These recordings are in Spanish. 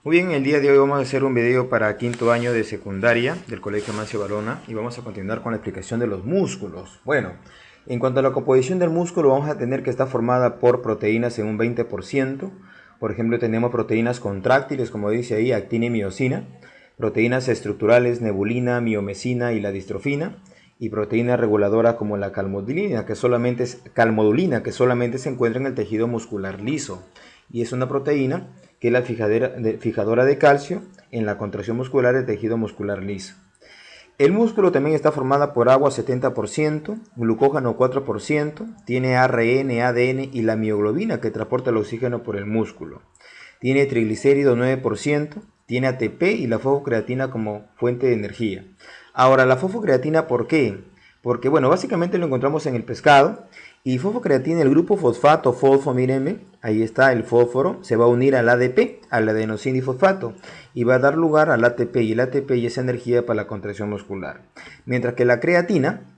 Muy bien, el día de hoy vamos a hacer un video para quinto año de secundaria del Colegio Mancio Varona y vamos a continuar con la explicación de los músculos. Bueno, en cuanto a la composición del músculo, vamos a tener que está formada por proteínas en un 20%. Por ejemplo, tenemos proteínas contráctiles, como dice ahí, actina y miosina, proteínas estructurales, nebulina, miomesina y la distrofina, y proteínas reguladoras como la calmodulina, que solamente se encuentra en el tejido muscular liso, y es una proteína que es la fijadora de calcio en la contracción muscular del tejido muscular liso. El músculo también está formado por agua 70%, glucógeno 4%, tiene ARN, ADN y la mioglobina que transporta el oxígeno por el músculo. Tiene triglicéridos 9%, tiene ATP y la fosfocreatina como fuente de energía. Ahora, la fosfocreatina, ¿por qué? Porque, bueno, básicamente lo encontramos en el pescado. Y fosfocreatina, el grupo fosfato, fosfo, mírenme, ahí está el fósforo, se va a unir al ADP, al adenosín difosfato, y va a dar lugar al ATP, y el ATP y esa energía para la contracción muscular. Mientras que la creatina,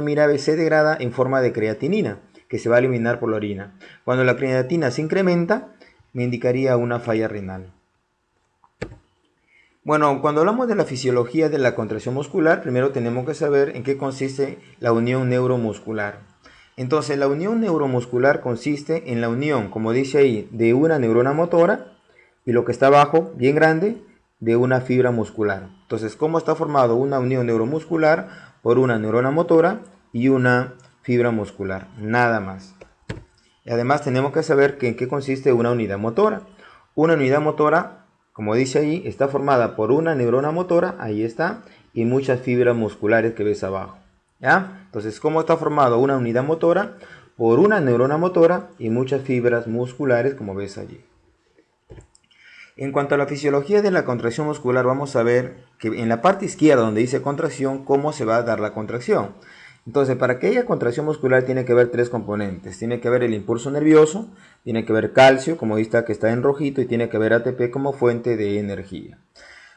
mira, se degrada en forma de creatinina, que se va a eliminar por la orina. Cuando la creatina se incrementa, me indicaría una falla renal. Bueno, cuando hablamos de la fisiología de la contracción muscular, primero tenemos que saber en qué consiste la unión neuromuscular. Entonces, la unión neuromuscular consiste en la unión, como dice ahí, de una neurona motora y lo que está abajo, bien grande, de una fibra muscular. Entonces, ¿cómo está formado una unión neuromuscular? Por una neurona motora y una fibra muscular, nada más. Y además tenemos que saber en qué consiste una unidad motora. Una unidad motora, como dice ahí, está formada por una neurona motora, ahí está, y muchas fibras musculares que ves abajo. ¿Ya? Entonces, ¿cómo está formado una unidad motora? Por una neurona motora y muchas fibras musculares, como ves allí. En cuanto a la fisiología de la contracción muscular, vamos a ver que en la parte izquierda, donde dice contracción, cómo se va a dar la contracción. Entonces, para que haya contracción muscular tiene que haber tres componentes. Tiene que haber el impulso nervioso, tiene que haber calcio, como está que está en rojito, y tiene que haber ATP como fuente de energía.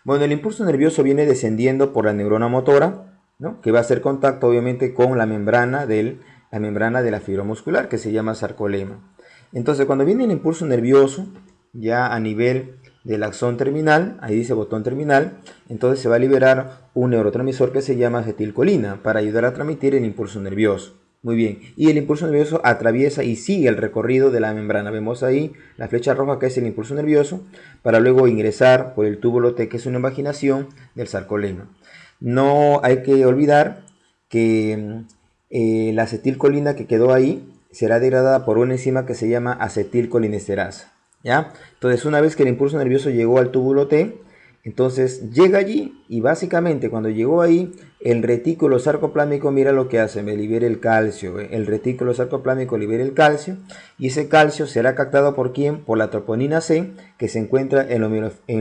Bueno, el impulso nervioso viene descendiendo por la neurona motora, ¿no? Que va a hacer contacto obviamente con la membrana de la fibra muscular, que se llama sarcolema. Entonces, cuando viene el impulso nervioso, ya a nivel del axón terminal, ahí dice botón terminal, entonces se va a liberar un neurotransmisor que se llama acetilcolina para ayudar a transmitir el impulso nervioso. Muy bien, y el impulso nervioso atraviesa y sigue el recorrido de la membrana. Vemos ahí la flecha roja que es el impulso nervioso para luego ingresar por el túbulo T, que es una invaginación del sarcolema. No hay que olvidar que la acetilcolina que quedó ahí será degradada por una enzima que se llama acetilcolinesterasa. ¿Ya? Entonces, una vez que el impulso nervioso llegó al túbulo T, entonces llega allí y básicamente cuando llegó ahí, el retículo sarcoplámico, mira lo que hace, me libera el calcio. El retículo sarcoplámico libera el calcio y ese calcio será captado por ¿quién? Por la troponina C, que se encuentra en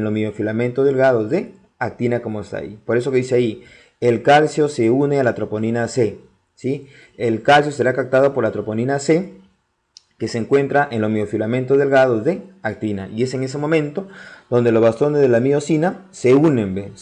los miofilamentos delgados de actina, como está ahí. Por eso que dice ahí, el calcio se une a la troponina C. ¿Sí? El calcio será captado por la troponina C, que se encuentra en los miofilamentos delgados de actina, y es en ese momento donde los bastones de la miosina se unen,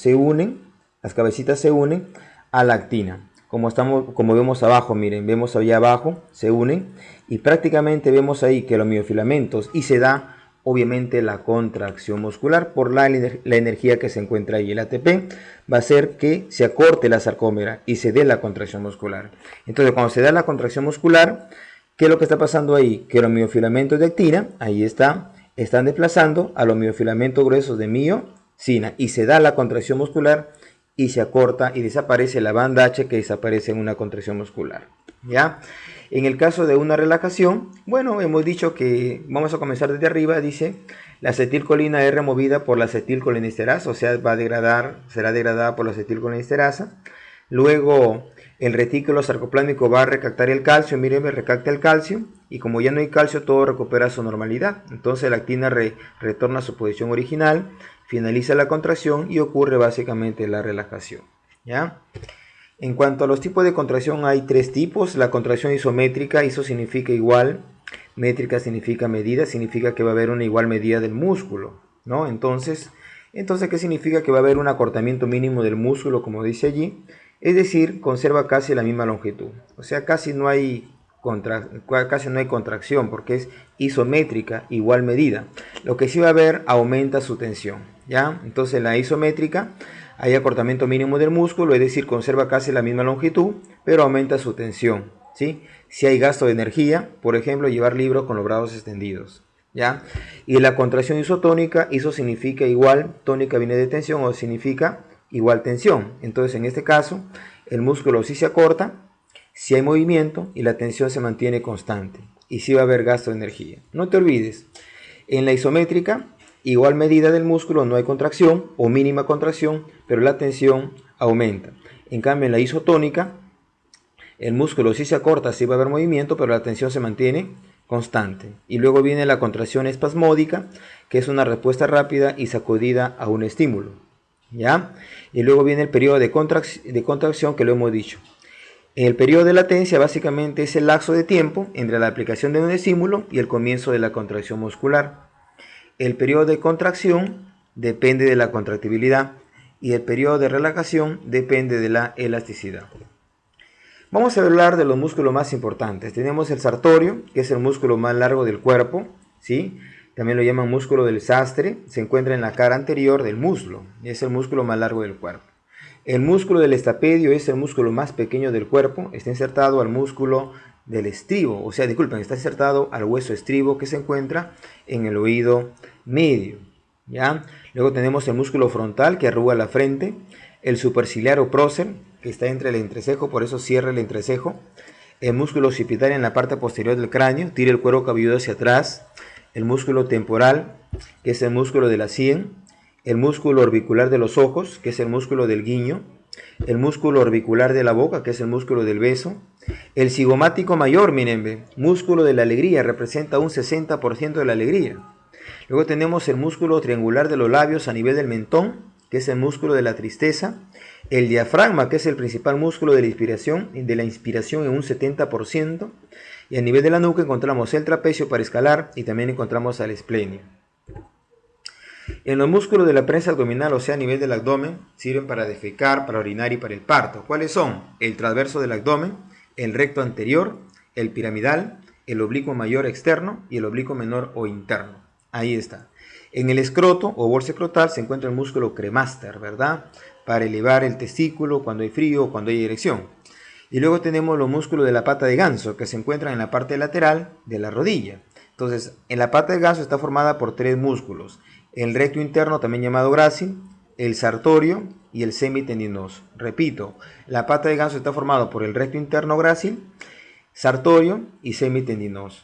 las cabecitas se unen a la actina, como vemos abajo, miren, vemos allá abajo, se unen, y prácticamente vemos ahí que los miofilamentos, y se da obviamente la contracción muscular por la energía que se encuentra ahí. El ATP va a hacer que se acorte la sarcómera y se dé la contracción muscular. Entonces, cuando se da la contracción muscular, ¿qué es lo que está pasando ahí? Que los miofilamentos de actina, ahí está, están desplazando a los miofilamentos gruesos de miosina y se da la contracción muscular y se acorta y desaparece la banda H, que desaparece en una contracción muscular. ¿Ya? En el caso de una relajación, bueno, hemos dicho que vamos a comenzar desde arriba, dice, la acetilcolina es removida por la acetilcolinesterasa, o sea, será degradada por la acetilcolinesterasa. Luego, el retículo sarcoplámico va a recaptar el calcio, miren, recapta el calcio, y como ya no hay calcio, todo recupera su normalidad. Entonces la actina retorna a su posición original, finaliza la contracción y ocurre básicamente la relajación. ¿Ya? En cuanto a los tipos de contracción, hay tres tipos. La contracción isométrica, iso significa igual, métrica significa medida, significa que va a haber una igual medida del músculo, ¿no? Entonces, ¿qué significa? Que va a haber un acortamiento mínimo del músculo, como dice allí. Es decir, conserva casi la misma longitud. O sea, casi no hay casi no hay contracción porque es isométrica, igual medida. Lo que sí va a haber, aumenta su tensión, ¿ya? Entonces la isométrica, hay acortamiento mínimo del músculo, es decir, conserva casi la misma longitud, pero aumenta su tensión, ¿sí? Si hay gasto de energía, por ejemplo, llevar libros con los brazos extendidos, ¿ya? Y la contracción isotónica, iso significa igual, tónica viene de tensión o significa igual tensión. Entonces, en este caso, el músculo sí se acorta, si hay movimiento y la tensión se mantiene constante y sí va a haber gasto de energía. No te olvides, en la isométrica, igual medida del músculo, no hay contracción o mínima contracción, pero la tensión aumenta. En cambio, en la isotónica, el músculo sí se acorta, sí va a haber movimiento, pero la tensión se mantiene constante. Y luego viene la contracción espasmódica, que es una respuesta rápida y sacudida a un estímulo, ¿ya? Y luego viene el periodo de contracción que lo hemos dicho. El periodo de latencia básicamente es el lapso de tiempo entre la aplicación de un estímulo y el comienzo de la contracción muscular. El periodo de contracción depende de la contractibilidad y el periodo de relajación depende de la elasticidad. Vamos a hablar de los músculos más importantes. Tenemos el sartorio, que es el músculo más largo del cuerpo, ¿sí? También lo llaman músculo del sastre, se encuentra en la cara anterior del muslo, es el músculo más largo del cuerpo. El músculo del estapedio es el músculo más pequeño del cuerpo, está insertado al músculo del estribo, está insertado al hueso estribo que se encuentra en el oído medio, ¿ya? Luego tenemos el músculo frontal que arruga la frente, el superciliar o prócer que está entre el entrecejo, por eso cierra el entrecejo, el músculo occipitario en la parte posterior del cráneo, tira el cuero cabelludo hacia atrás, el músculo temporal que es el músculo de la sien, el músculo orbicular de los ojos, que es el músculo del guiño, el músculo orbicular de la boca, que es el músculo del beso, el cigomático mayor, miren, músculo de la alegría, representa un 60% de la alegría. Luego tenemos el músculo triangular de los labios a nivel del mentón, que es el músculo de la tristeza, el diafragma, que es el principal músculo de la inspiración en un 70%, y a nivel de la nuca encontramos el trapecio para escalar y también encontramos al esplenio. En los músculos de la prensa abdominal, o sea, a nivel del abdomen, sirven para defecar, para orinar y para el parto. ¿Cuáles son? El transverso del abdomen, el recto anterior, el piramidal, el oblicuo mayor externo y el oblicuo menor o interno. Ahí está. En el escroto o bolsa escrotal se encuentra el músculo cremaster, ¿verdad? Para elevar el testículo cuando hay frío o cuando hay erección. Y luego tenemos los músculos de la pata de ganso, que se encuentran en la parte lateral de la rodilla. Entonces, en la pata de ganso está formada por tres músculos: el recto interno, también llamado grácil, el sartorio y el semitendinoso. Repito, la pata de ganso está formada por el recto interno grácil, sartorio y semitendinoso.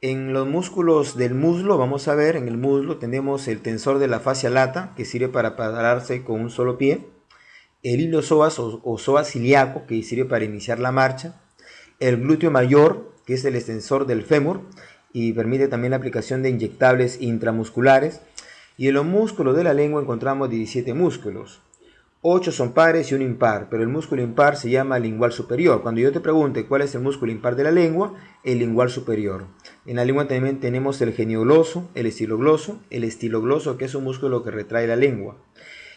En los músculos del muslo, vamos a ver, en el muslo tenemos el tensor de la fascia lata, que sirve para pararse con un solo pie, el ilios psoas o psoas ilíaco, que sirve para iniciar la marcha, el glúteo mayor, que es el extensor del fémur, y permite también la aplicación de inyectables intramusculares. Y en los músculos de la lengua encontramos 17 músculos. 8 son pares y un impar, pero el músculo impar se llama lingual superior. Cuando yo te pregunte cuál es el músculo impar de la lengua, el lingual superior. En la lengua también tenemos el geniogloso, el estilogloso, que es un músculo que retrae la lengua.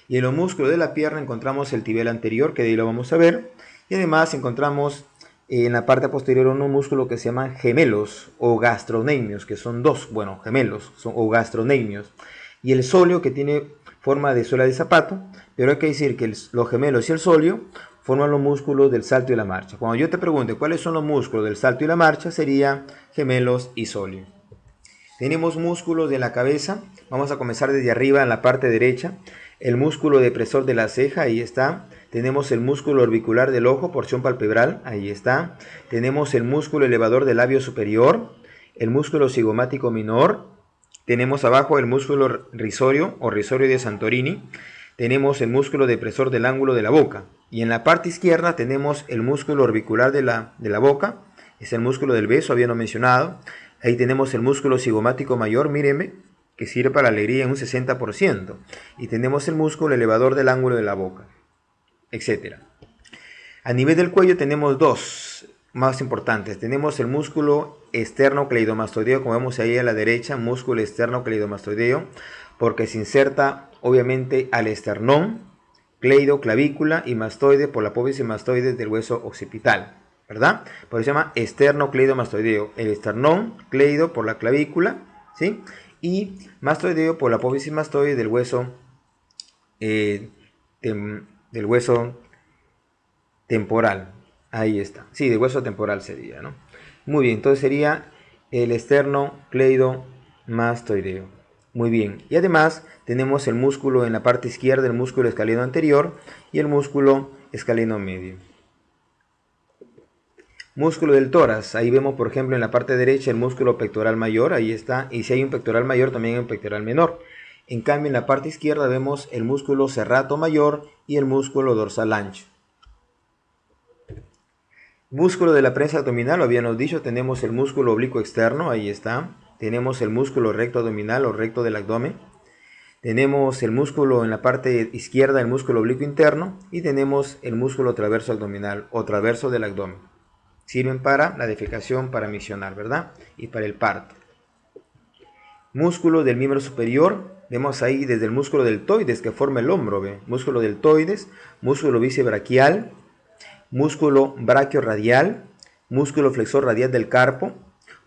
Y en los músculos de la pierna encontramos el tibial anterior, que de ahí lo vamos a ver. Y además encontramos en la parte posterior unos músculos que se llaman gemelos o gastrocnemios, que son dos, bueno, gemelos o gastrocnemios. Y el sóleo, que tiene forma de suela de zapato, pero hay que decir que los gemelos y el sóleo forman los músculos del salto y la marcha. Cuando yo te pregunte cuáles son los músculos del salto y la marcha, serían gemelos y sóleo. Tenemos músculos de la cabeza, vamos a comenzar desde arriba en la parte derecha. El músculo depresor de la ceja, ahí está. Tenemos el músculo orbicular del ojo, porción palpebral, ahí está. Tenemos el músculo elevador del labio superior, el músculo cigomático menor. Tenemos abajo el músculo risorio o risorio de Santorini. Tenemos el músculo depresor del ángulo de la boca. Y en la parte izquierda tenemos el músculo orbicular de la boca, es el músculo del beso, habíamos mencionado. Ahí tenemos el músculo cigomático mayor, mírenme, que sirve para la alegría en un 60%. Y tenemos el músculo elevador del ángulo de la boca, etc. A nivel del cuello tenemos dos más importantes. Tenemos el músculo externo cleidomastoideo, como vemos ahí a la derecha, músculo externo cleidomastoideo, porque se inserta obviamente al esternón, cleido, clavícula y mastoide por la apófisis mastoide del hueso occipital. ¿verdad? Por eso se llama esternocleidomastoideo. El esternón, cleido por la clavícula, ¿sí? Y mastoideo por la apófisis mastoide del hueso, del hueso temporal. Ahí está. Sí, del hueso temporal sería, ¿no? Muy bien, entonces sería el esternocleidomastoideo. Muy bien. Y además tenemos el músculo en la parte izquierda, el músculo escaleno anterior y el músculo escaleno medio. Músculo del tórax, ahí vemos por ejemplo en la parte derecha el músculo pectoral mayor, ahí está, y si hay un pectoral mayor también hay un pectoral menor. En cambio en la parte izquierda vemos el músculo serrato mayor y el músculo dorsal ancho. Músculo de la prensa abdominal, lo habíamos dicho, tenemos el músculo oblicuo externo, ahí está. Tenemos el músculo recto abdominal o recto del abdomen. Tenemos el músculo en la parte izquierda, el músculo oblicuo interno, y tenemos el músculo traverso abdominal o traverso del abdomen. Sirven para la defecación paramisional, ¿verdad? Y para el parto. Músculo del miembro superior, vemos ahí desde el músculo deltoides que forma el hombro, ¿ve? Músculo deltoides, músculo bícebraquial, músculo brachioradial, músculo flexor radial del carpo,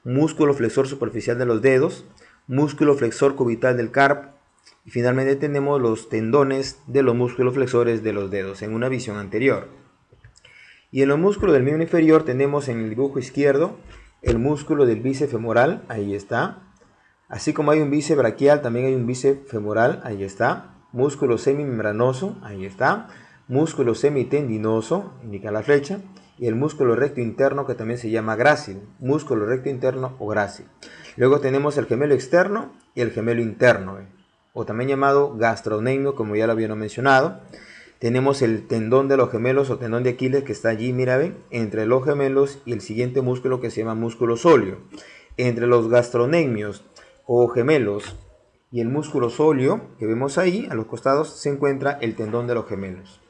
músculo flexor superficial de los dedos, músculo flexor cubital del carpo, y finalmente tenemos los tendones de los músculos flexores de los dedos en una visión anterior. Y en los músculos del miembro inferior tenemos en el dibujo izquierdo el músculo del bíceps femoral, ahí está. Así como hay un bíceps braquial, también hay un bíceps femoral, ahí está. Músculo semimembranoso, ahí está. Músculo semitendinoso, indica la flecha. Y el músculo recto interno que también se llama grácil, músculo recto interno o grácil. Luego tenemos el gemelo externo y el gemelo interno, o también llamado gastrocnemio, como ya lo habíamos mencionado. Tenemos el tendón de los gemelos o tendón de Aquiles que está allí, mira, ven, entre los gemelos y el siguiente músculo que se llama músculo sóleo. Entre los gastrocnemios o gemelos y el músculo sóleo que vemos ahí a los costados se encuentra el tendón de los gemelos.